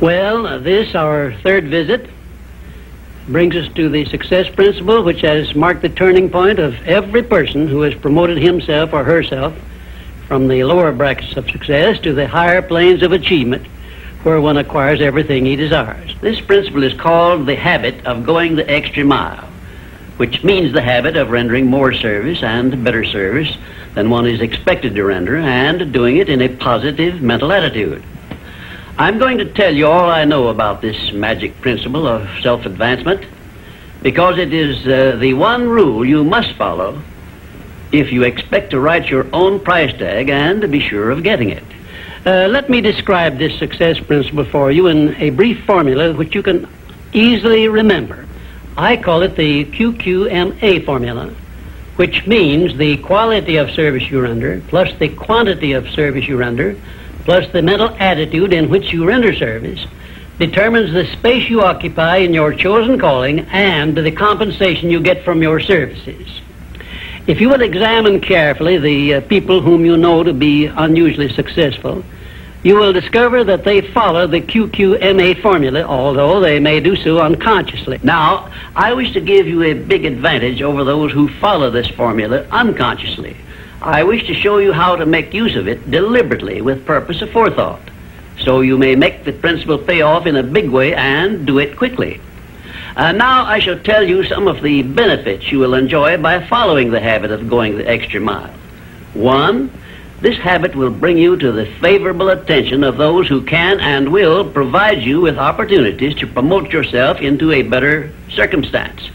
Well, this, our third visit, brings us to the success principle, which has marked the turning point of every person who has promoted himself or herself from the lower brackets of success to the higher planes of achievement, where one acquires everything he desires. This principle is called the habit of going the extra mile, which means the habit of rendering more service and better service than one is expected to render, and doing it in a positive mental attitude. I'm going to tell you all I know about this magic principle of self-advancement, because it is the one rule you must follow if you expect to write your own price tag and to be sure of getting it. Let me describe this success principle for you in a brief formula which you can easily remember. I call it the QQMA formula, which means the quality of service you render plus the quantity of service you render plus the mental attitude in which you render service determines the space you occupy in your chosen calling and the compensation you get from your services. If you will examine carefully the people whom you know to be unusually successful, you will discover that they follow the QQMA formula, although they may do so unconsciously. Now, I wish to give you a big advantage over those who follow this formula unconsciously. I wish to show you how to make use of it deliberately with purpose of forethought, so you may make the principle pay off in a big way and do it quickly. Now I shall tell you some of the benefits you will enjoy by following the habit of going the extra mile. 1, this habit will bring you to the favorable attention of those who can and will provide you with opportunities to promote yourself into a better circumstance.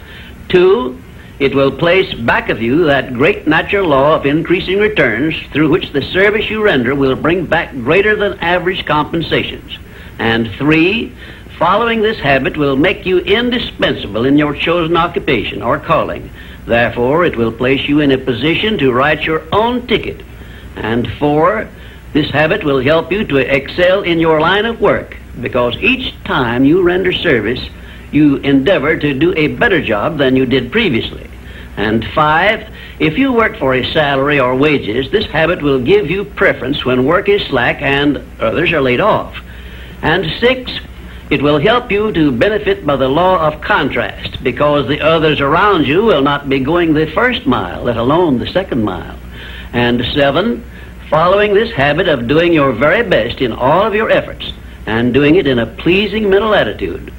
2, it will place back of you that great natural law of increasing returns through which the service you render will bring back greater than average compensations. And 3, following this habit will make you indispensable in your chosen occupation or calling. Therefore, it will place you in a position to write your own ticket. And 4, this habit will help you to excel in your line of work, because each time you render service, you endeavor to do a better job than you did previously. And 5, if you work for a salary or wages, this habit will give you preference when work is slack and others are laid off. And 6, it will help you to benefit by the law of contrast, because the others around you will not be going the first mile, let alone the second mile. And 7, following this habit of doing your very best in all of your efforts and doing it in a pleasing mental attitude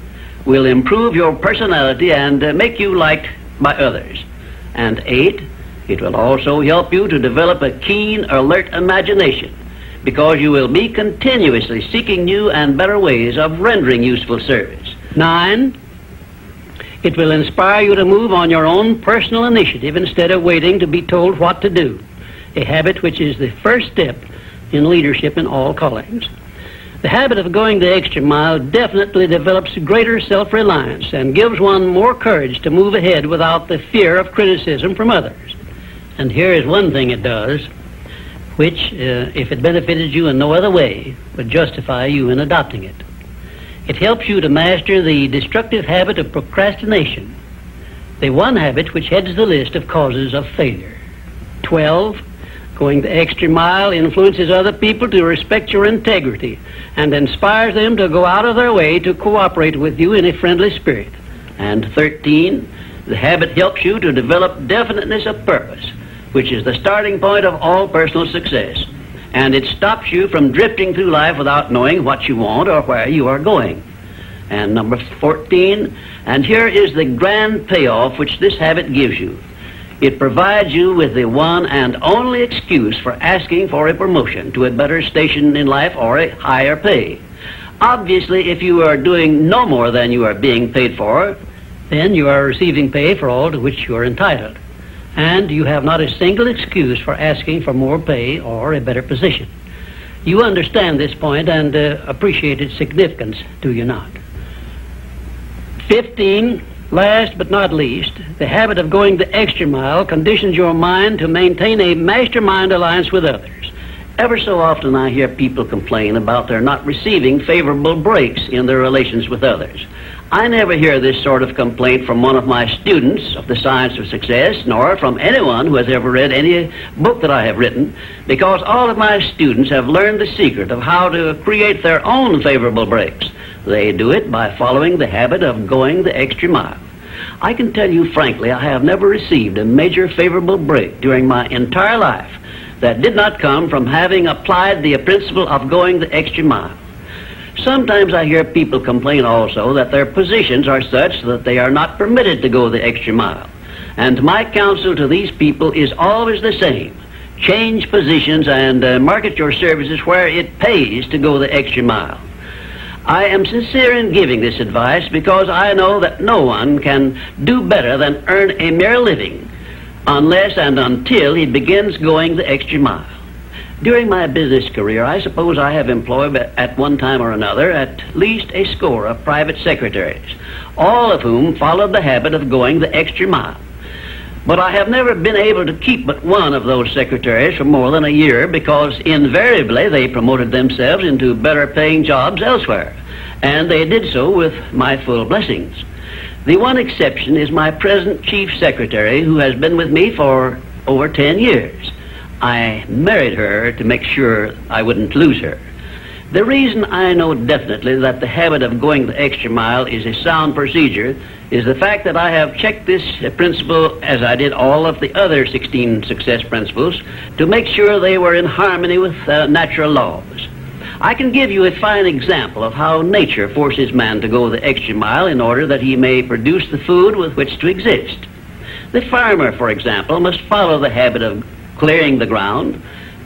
will improve your personality and make you liked by others. And 8, it will also help you to develop a keen, alert imagination, because you will be continuously seeking new and better ways of rendering useful service. 9, it will inspire you to move on your own personal initiative instead of waiting to be told what to do, a habit which is the first step in leadership in all callings. The habit of going the extra mile definitely develops greater self-reliance and gives one more courage to move ahead without the fear of criticism from others. And here is one thing it does, which, if it benefited you in no other way, would justify you in adopting it. It helps you to master the destructive habit of procrastination, the one habit which heads the list of causes of failure. 12, going the extra mile influences other people to respect your integrity and inspires them to go out of their way to cooperate with you in a friendly spirit. And 13, the habit helps you to develop definiteness of purpose, which is the starting point of all personal success. And it stops you from drifting through life without knowing what you want or where you are going. And number 14, and here is the grand payoff which this habit gives you. It provides you with the one and only excuse for asking for a promotion to a better station in life or a higher pay. Obviously, if you are doing no more than you are being paid for, then you are receiving pay for all to which you are entitled, and you have not a single excuse for asking for more pay or a better position. You understand this point and appreciate its significance, do you not? 15, last but not least, the habit of going the extra mile conditions your mind to maintain a mastermind alliance with others. Ever so often I hear people complain about their not receiving favorable breaks in their relations with others. I never hear this sort of complaint from one of my students of the science of success, nor from anyone who has ever read any book that I have written, because all of my students have learned the secret of how to create their own favorable breaks. They do it by following the habit of going the extra mile. I can tell you frankly, I have never received a major favorable break during my entire life that did not come from having applied the principle of going the extra mile. Sometimes I hear people complain also that their positions are such that they are not permitted to go the extra mile. And my counsel to these people is always the same. Change positions and market your services where it pays to go the extra mile. I am sincere in giving this advice because I know that no one can do better than earn a mere living unless and until he begins going the extra mile. During my business career, I suppose I have employed at one time or another at least a score of private secretaries, all of whom followed the habit of going the extra mile. But I have never been able to keep but one of those secretaries for more than a year because invariably they promoted themselves into better paying jobs elsewhere, and they did so with my full blessings. The one exception is my present chief secretary, who has been with me for over 10 years. I married her to make sure I wouldn't lose her. The reason I know definitely that the habit of going the extra mile is a sound procedure is the fact that I have checked this principle, as I did all of the other 16 success principles, to make sure they were in harmony with natural laws. I can give you a fine example of how nature forces man to go the extra mile in order that he may produce the food with which to exist. The farmer, for example, must follow the habit of clearing the ground,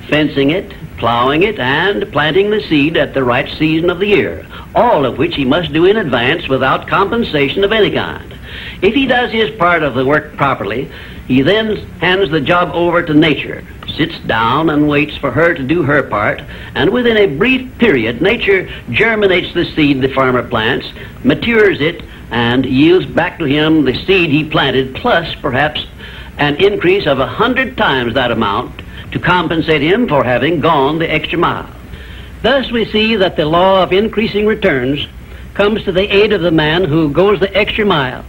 fencing it, plowing it, and planting the seed at the right season of the year, all of which he must do in advance without compensation of any kind. If he does his part of the work properly, he then hands the job over to nature, sits down and waits for her to do her part, and within a brief period, nature germinates the seed the farmer plants, matures it, and yields back to him the seed he planted, plus perhaps an increase of 100 times that amount to compensate him for having gone the extra mile. Thus we see that the law of increasing returns comes to the aid of the man who goes the extra mile.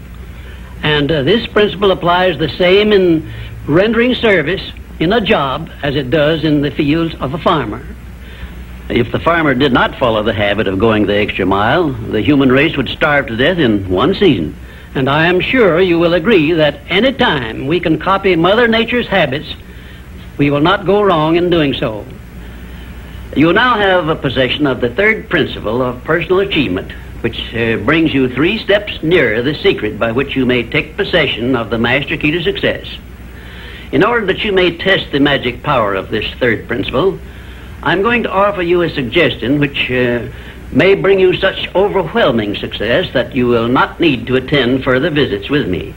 And this principle applies the same in rendering service in a job as it does in the fields of a farmer. If the farmer did not follow the habit of going the extra mile, the human race would starve to death in one season. And I am sure you will agree that any time we can copy Mother Nature's habits, we will not go wrong in doing so. You now have a possession of the third principle of personal achievement, which brings you 3 steps nearer the secret by which you may take possession of the master key to success. In order that you may test the magic power of this third principle, I'm going to offer you a suggestion which may bring you such overwhelming success that you will not need to attend further visits with me.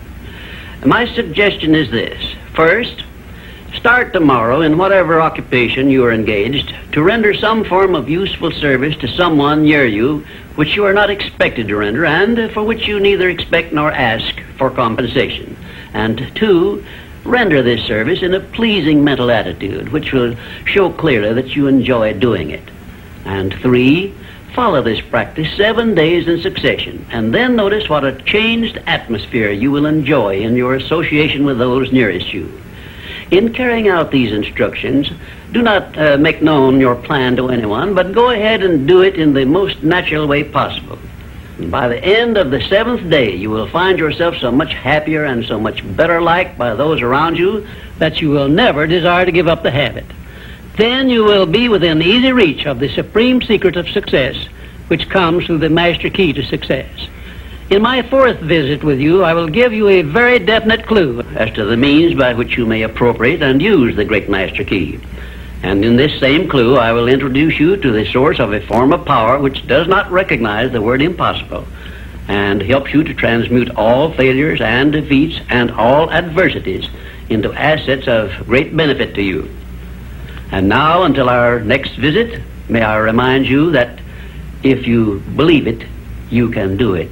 My suggestion is this. First, start tomorrow in whatever occupation you are engaged to render some form of useful service to someone near you which you are not expected to render and for which you neither expect nor ask for compensation. And 2, render this service in a pleasing mental attitude which will show clearly that you enjoy doing it. And 3, follow this practice 7 days in succession, and then notice what a changed atmosphere you will enjoy in your association with those nearest you. In carrying out these instructions, do not make known your plan to anyone, but go ahead and do it in the most natural way possible. And by the end of the 7th day, you will find yourself so much happier and so much better liked by those around you that you will never desire to give up the habit. Then you will be within easy reach of the supreme secret of success, which comes through the master key to success. In my 4th visit with you, I will give you a very definite clue as to the means by which you may appropriate and use the great master key. And in this same clue, I will introduce you to the source of a form of power which does not recognize the word impossible and helps you to transmute all failures and defeats and all adversities into assets of great benefit to you. And now, until our next visit, may I remind you that if you believe it, you can do it.